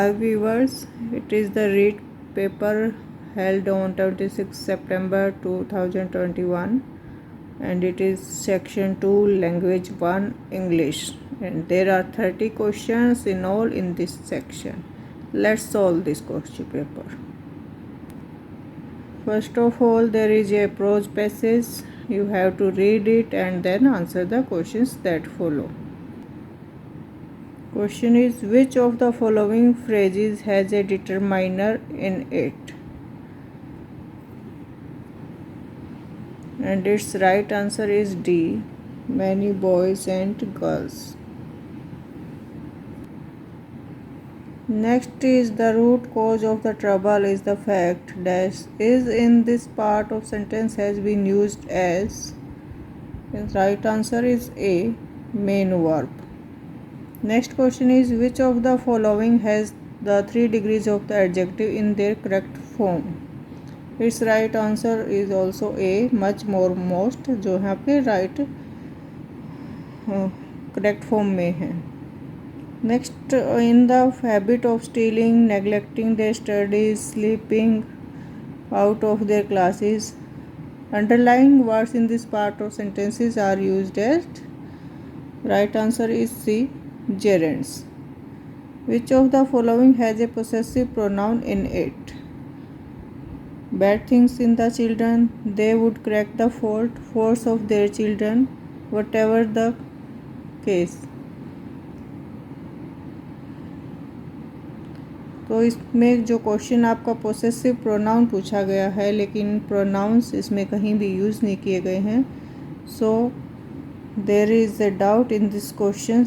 Hi viewers, it is the read paper held on 26 September 2021 and it is section 2 language 1 English and there are 30 questions in all in this section. Let's solve this question paper. First of all, there is a prose passage. You have to read it and then answer the questions that follow. Question is, which of the following phrases has a determiner in it? And its right answer is D, many boys and girls. Next is, the root cause of the trouble is the fact dash is in this part of sentence has been used as. The right answer is A, main verb. Next question is, which of the following has the 3 degrees of the adjective in their correct form? Its right answer is also A, much, more, most, जो यहाँ पे right correct form में है. Next, in the habit of stealing, neglecting their studies, sleeping out of their classes, underlying words in this part of sentences are used as. Right answer is C, gerunds. Which of the following has a possessive pronoun in it? Bad things in the children, they would correct the faults of their children, whatever the case. तो इसमें जो question आपका possessive pronoun पूछा गया है लेकिन pronounce इसमें कहीं भी यूज़ नहीं किए गए हैं. So there is a doubt in this question,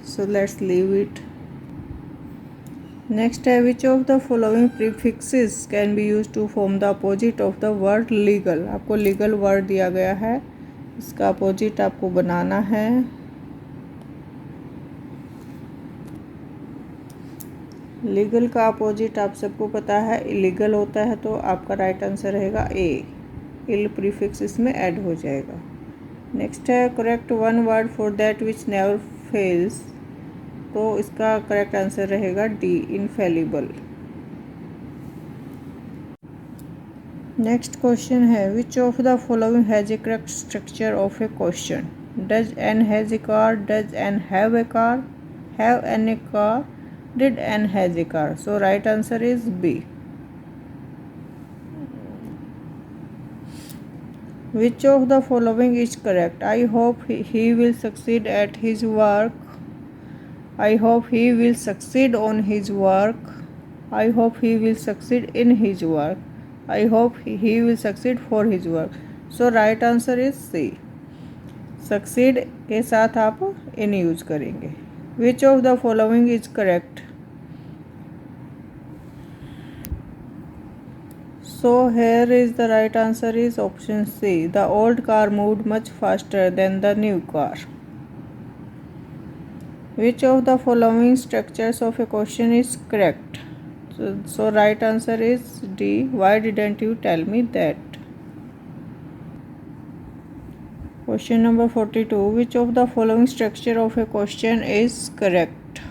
so let's leave it. Next है, which of the following prefixes can be use to form the opposite of the word legal. आपको legal word दिया गया है, इसका opposite आपको बनाना है. Legal का opposite आप सबको पता है इलीगल होता है, तो आपका राइट आंसर रहेगा ए, इल प्रीफिक्स इसमें ऐड हो जाएगा. नेक्स्ट है, correct one word for that which never fails. तो इसका करेक्ट आंसर रहेगा डी, इनफेलिबल. नेक्स्ट क्वेश्चन है, which of the following has a correct structure of a question. Does N has a car, does N have a car, have N a car, did N has a car. So right answer is B. Which of the following is correct? I hope he will succeed at his work. I hope he will succeed on his work. I hope he will succeed in his work. I hope he will succeed for his work. So right answer is C. Succeed के साथ आप in use करेंगे. Which of the following is correct? So here is the right answer is option C. The old car moved much faster than the new car. Which of the following structures of a question is correct? So right answer is D. Why didn't you tell me that? Question number 42. Which of the following structure of a question is correct?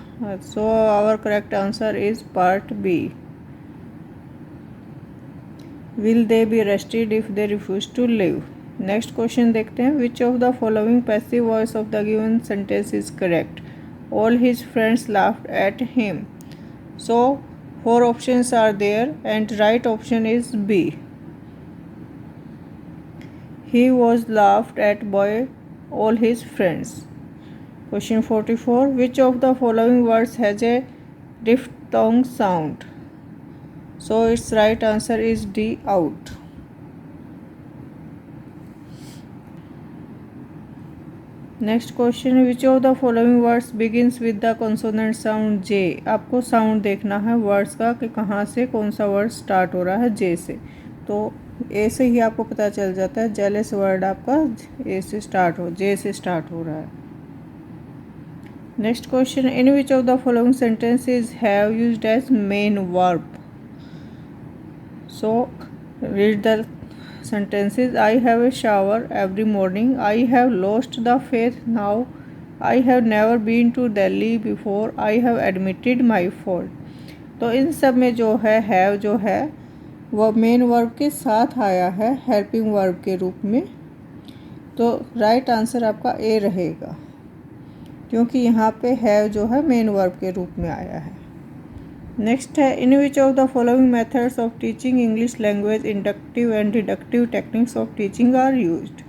So our correct answer is part B. Will they be arrested if they refuse to leave? Next question देखते हैं. Which of the following passive voice of the given sentence is correct. All his friends laughed at him. So 4 options are there and right option is B. He was laughed at by all his friends. Question 44. Which of the following words has a diphthong sound. So its right answer is D, out. Next question, which of the following words begins with the consonant sound J. आपको sound देखना है words का कि कहाँ से कौन सा word start हो रहा है J से. तो A से ही आपको पता चल जाता है. जेलस वर्ड आपका A से स्टार्ट हो, J से स्टार्ट हो रहा है. Next question, in which of the following sentences have used as main verb. So read the sentences. I have a shower every morning. I have lost the faith now. I have never been to Delhi before. I have admitted my fault. तो इन सब में जो है have जो है वह main verb के साथ आया है हेल्पिंग वर्ब के रूप में। तो राइट आंसर आपका ए रहेगा, क्योंकि यहाँ पे हैव जो है मेन वर्ब के रूप में आया है। नेक्स्ट है, in which of the following methods of teaching English language inductive and deductive techniques of teaching are used.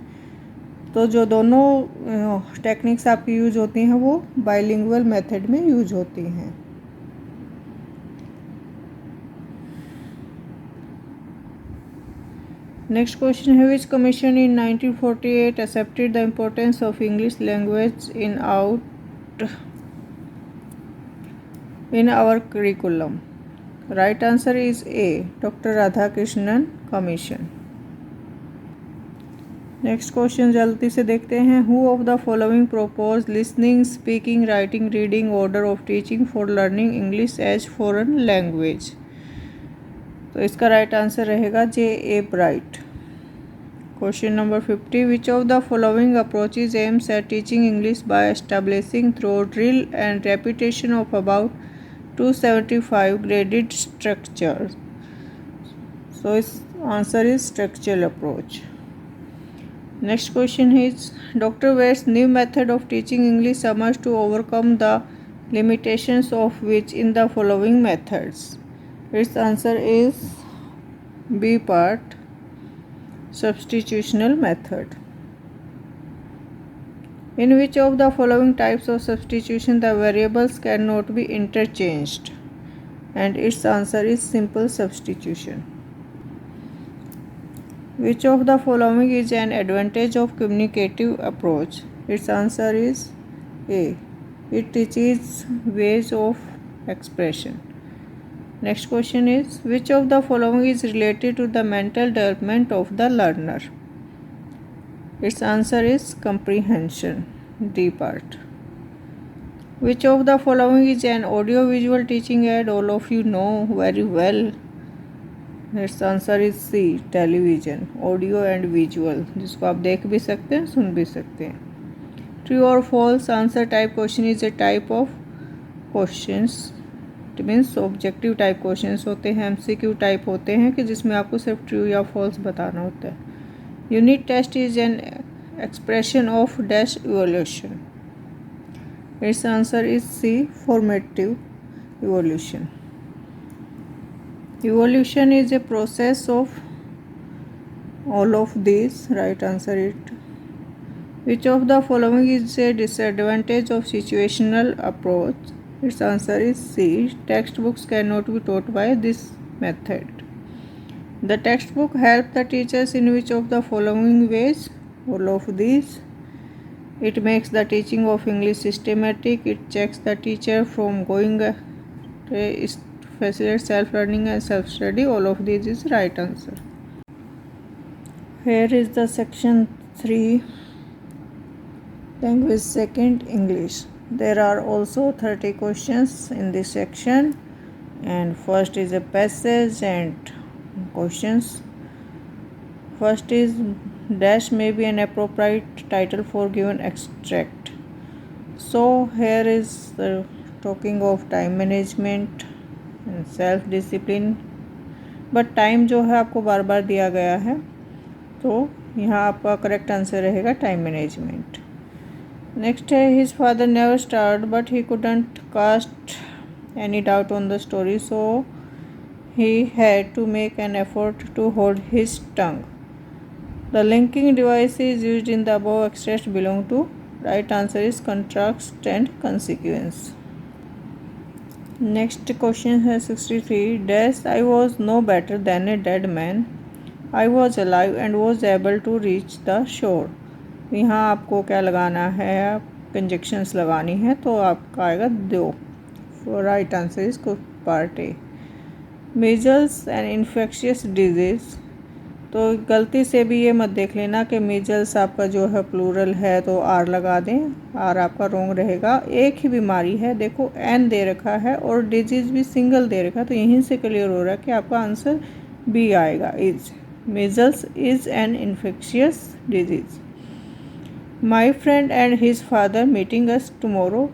तो जो दोनों टेक्निक्स आपकी यूज होती हैं वो बाइलिंगुअल मेथड में यूज होती हैं। नेक्स्ट क्वेश्चन है, which commission in 1948 accepted the importance of English language in our curriculum? Right answer is A, Dr. Radhakrishnan Commission. Next question जल्दी से देखते हैं, who of the following propose listening speaking writing reading order of teaching for learning English as foreign language. तो इसका right answer रहेगा J A Bright. Question number 50, which of the following approaches aims at teaching English by establishing through drill and repetition of about 275 graded structures? So its answer is structural approach. Next question is, Dr. Ware's new method of teaching English emerged to overcome the limitations of which in the following methods? Its answer is B part, substitutional method. In which of the following types of substitution the variables cannot be interchanged? And its answer is simple substitution. Which of the following is an advantage of communicative approach? Its answer is A, it teaches ways of expression. Next question is, which of the following is related to the mental development of the learner? Its answer is comprehension, D part. Which of the following is an audio-visual teaching aid? All of you know very well. Its answer is C, television, audio and visual, जिसको आप देख भी सकते हैं सुन भी सकते हैं। True or false answer type question is a type of questions. It means objective type questions होते हैं, MCQ type होते हैं कि जिसमें आपको सिर्फ true या false बताना होता है। Unit test is an expression of dash evolution. Its answer is C, formative evolution. Evolution is a process of all of these. Right answer is which of the following is a disadvantage of situational approach? Its answer is C, textbooks cannot be taught by this method. The textbook help the teachers in which of the following ways? All of these. It makes the teaching of English systematic. It checks the teacher from going facilitate self-learning and self-study. All of these is right answer. Here is the section 3, language second English. There are also 30 questions in this section, and first is a passage and questions. First is, dash may be an appropriate title for given extract. So here is talking of time management and self discipline, but time जो है आपको बार बार दिया गया है, तो यहाँ आपका correct answer रहेगा टाइम मैनेजमेंट। नेक्स्ट है, his father never start but he couldn't cast any doubt on the story, so he had to make an effort to hold his tongue. The linking devices used in the above extracts belong to? Right answer is contrast and consequence. Next question है 63. Dash, I was no better than a dead man. I was alive and was able to reach the shore. यहाँ आपको क्या लगाना है, conjunctions लगानी है, तो आपका आएगा दो। Right answer is part A. Measles and infectious disease, तो गलती से भी ये मत देख लेना कि मीजल्स आपका जो है प्लूरल है तो आर लगा दें, आर आपका रॉन्ग रहेगा। एक ही बीमारी है, देखो एन दे रखा है और डिजीज़ भी सिंगल दे रखा है, तो यहीं से क्लियर हो रहा है कि आपका आंसर बी आएगा, is. Measles is an infectious disease. My friend and his father meeting us tomorrow,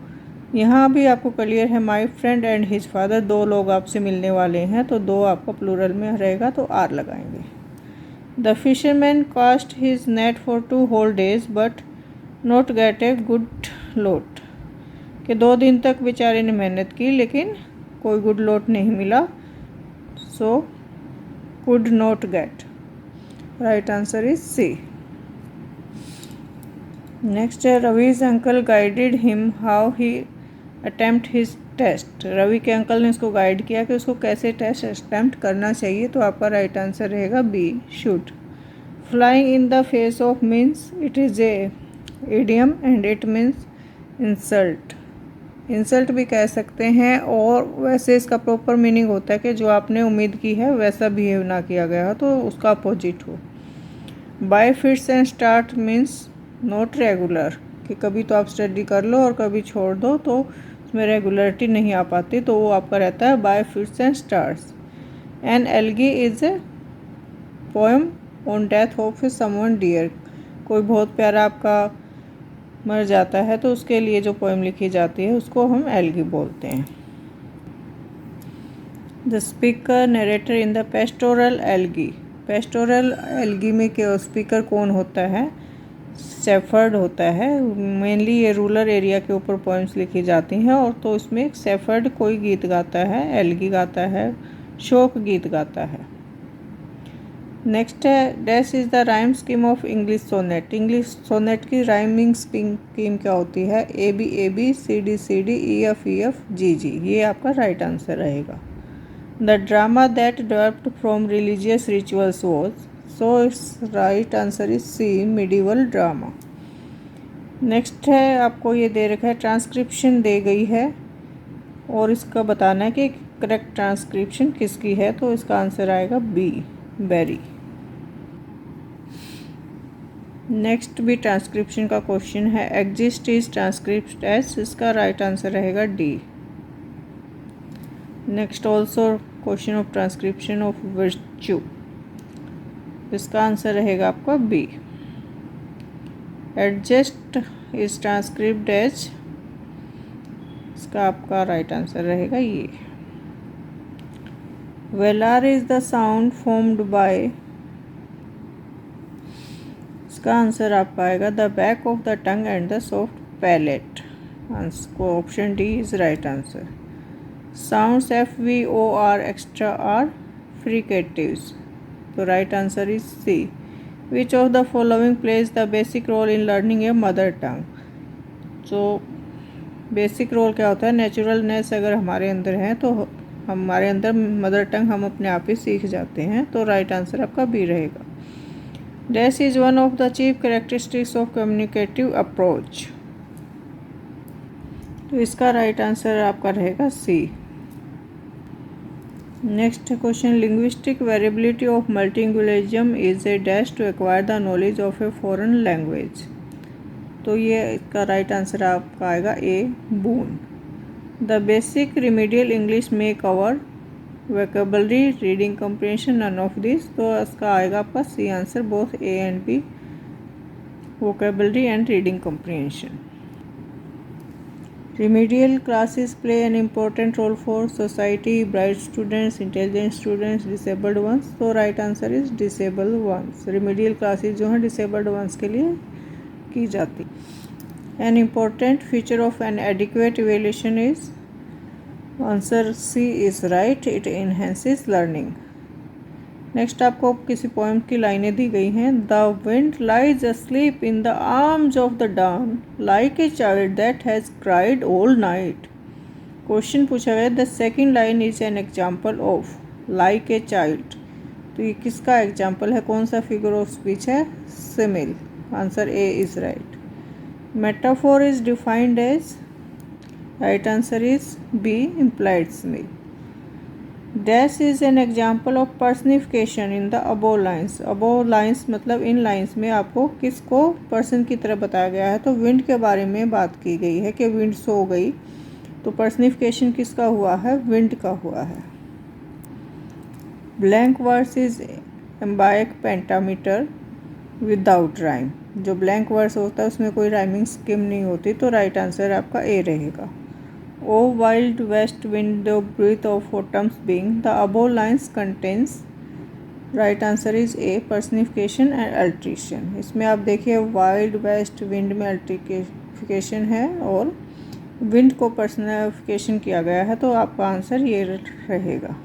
यहाँ भी आपको क्लियर है my friend and his father, 2 लोग आपसे मिलने वाले हैं तो 2 आपका प्लूरल में रहेगा तो आर लगाएंगे। The fisherman cast his net for 2 whole days but not get a good lot, कि 2 दिन तक बेचारे ने मेहनत की लेकिन कोई गुड लोट नहीं मिला, so could not get. Right answer is C. Next है रवि's uncle guided him how he attempt his test, Ravi के अंकल ने उसको गाइड किया कि उसको कैसे टेस्ट अटेम्प्ट करना चाहिए, तो आपका राइट आंसर रहेगा B should. Flying in the face of means it is a idiom and it means insult, insult भी कह सकते हैं, और वैसे इसका प्रॉपर मीनिंग होता है कि जो आपने उम्मीद की है वैसा बिहेव ना किया गया हो तो उसका अपोजिट हो। Bye fits and start means not regular, कि कभी तो आप स्टडी कर लो और कभी छोड़ दो तो उसमें रेगुलरिटी नहीं आ पाती, तो वो आपका रहता है by fits and starts. An elegy is a poem on death of someone dear, कोई बहुत प्यारा आपका मर जाता है तो उसके लिए जो पोएम लिखी जाती है उसको हम एल्गी बोलते हैं। The speaker narrator in the pastoral algae, pastoral algae में क्या स्पीकर कौन होता है, शेफर्ड होता है। मेनली ये रूरल एरिया के ऊपर पोएम्स लिखी जाती हैं, और तो इसमें एक शेफर्ड कोई गीत गाता है, एल्गी गाता है, शोक गीत गाता है। नेक्स्ट है dash is the rhyme scheme of English sonnet, English sonnet की राइमिंग स्कीम क्या होती है, A B C D E F G, ये आपका राइट आंसर रहेगा। The drama that developed from religious rituals was, so it's right answer is C medieval drama. Next है आपको ये दे रखा है ट्रांसक्रिप्शन दे गई है और इसका बताना है कि करेक्ट ट्रांसक्रिप्शन किसकी है, तो इसका आंसर आएगा बी बेरी। नेक्स्ट भी ट्रांसक्रिप्शन का क्वेश्चन है एग्जिस्ट इज ट्रांसक्रिप्ट एज, इसका राइट आंसर रहेगा D. Next also question of transcription of virtue, इसका आंसर रहेगा आपका B. Adjust is transcript as, इसका आपका राइट आंसर रहेगा ये। Velar is the sound formed by, इसका आंसर आपका आएगा the back of the tongue and the soft palate, answer option D is right answer. Sounds F we O are extra are fricatives, तो right answer is C. Which of the following plays the basic role in learning a mother tongue, तो basic role क्या होता है, naturalness अगर हमारे अंदर है तो हमारे अंदर मदर टंग हम अपने आप ही सीख जाते हैं, तो राइट आंसर आपका बी रहेगा। Dash is one of the chief characteristics of communicative approach, तो इसका राइट आंसर आपका रहेगा C. Next question linguistic variability of multilingualism is a dash to acquire the knowledge of a foreign language, तो ये इसका right answer आपका आएगा a boon. The basic remedial English में cover vocabulary reading comprehension none of this, तो इसका आएगा आपका C answer both A and B, vocabulary and reading comprehension. Remedial classes play an important role for society, bright students, intelligent students, disabled ones, तो right answer is disabled ones। remedial classes जो हैं disabled ones के लिए की जाती। An important feature of an adequate evaluation is, answer C is right, it enhances learning। Next आपको किसी poem की लाइनें दी गई हैं। The wind lies asleep in the arms of the dawn like a child that has cried all night, question पूछा गया the second line is an example of like a child, तो ये किसका एग्जाम्पल है, कौन सा फिगर ऑफ स्पीच है, simile, answer A is right. Metaphor is defined as, right answer is B implied simile. Dash is an example of personification in the above lines, above lines मतलब इन lines में आपको किसको person की तरह बताया गया है, तो विंड के बारे में बात की गई है कि विंड सो गई, तो पर्सनिफिकेशन किसका हुआ है, विंड का हुआ है। Blank verse is iambic pentameter without rhyme, जो ब्लैंक वर्स होता है उसमें कोई राइमिंग स्कीम नहीं होती, तो राइट आंसर आपका ए रहेगा। O wild west wind, the breath of autumn's being. The above lines contains right answer is a personification and alteration. इसमें आप देखिए वाइल्ड वेस्ट विंड में अल्ट्रिफिकेशन है और विंड को पर्सनिफिकेशन किया गया है, तो आपका आंसर ये रहेगा।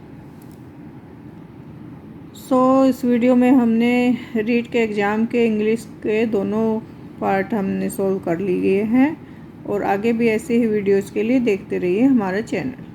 इस वीडियो में हमने रीड के एग्ज़ाम के इंग्लिश के दोनों पार्ट हमने सोल्व कर लिए हैं और आगे भी ऐसे ही वीडियोज़ के लिए देखते रहिए हमारा चैनल।